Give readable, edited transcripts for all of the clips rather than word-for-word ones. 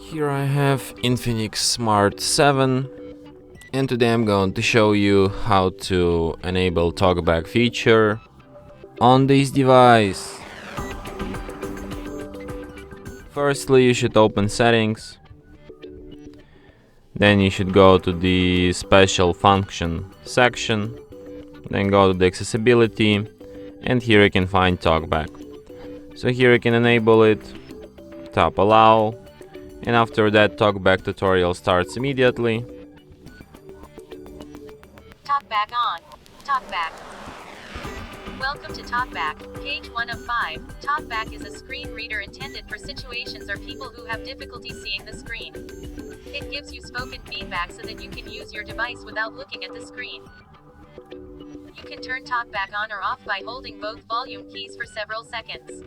Here I have INFINIX Smart 7, and today I'm going to show you how to enable TalkBack feature on this device. Firstly, you should open settings, then you should go to the special function section, then go to the accessibility, and here you can find TalkBack. So here you can enable it, tap allow, and after that TalkBack tutorial starts immediately. TalkBack on. TalkBack. Welcome to TalkBack, page 1 of 5. TalkBack is a screen reader intended for situations or people who have difficulty seeing the screen. It gives you spoken feedback so that you can use your device without looking at the screen. You can turn TalkBack on or off by holding both volume keys for several seconds.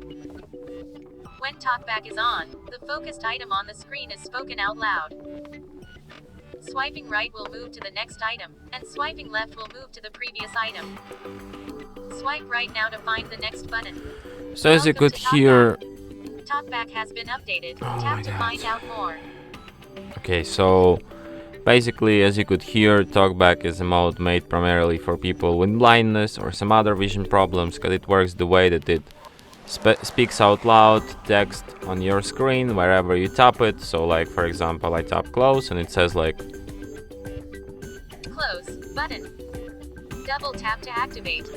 When TalkBack is on, the focused item on the screen is spoken out loud. Swiping right will move to the next item, and swiping left will move to the previous item. Swipe right now to find the next button. So as you Welcome could to hear, TalkBack has been updated. Oh Tap my to God. find out more. okay, so basically as you could hear, TalkBack is a mode made primarily for people with blindness or some other vision problems, because it works the way that it speaks out loud text on your screen wherever you tap it. So like for example, I tap close and it says like Close button. Double tap to activate.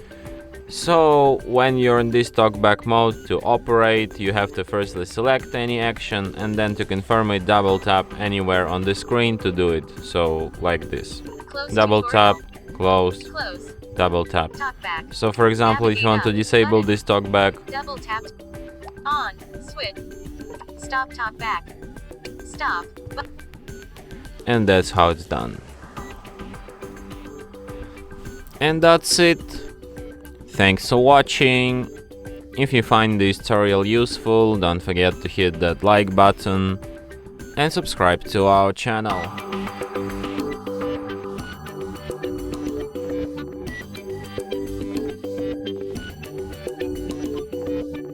so. When you're in this TalkBack mode, to operate you have to firstly select any action, and then to confirm it, double tap anywhere on the screen to do it. So like this, Close double tap, tutorial. close, Close. double tap. TalkBack. So for example, if you want to disable this TalkBack, Double tap. On. Switch. Stop TalkBack. Stop. and that's how it's done. And that's it. Thanks for watching. If you find this tutorial useful, don't forget to hit that like button and subscribe to our channel.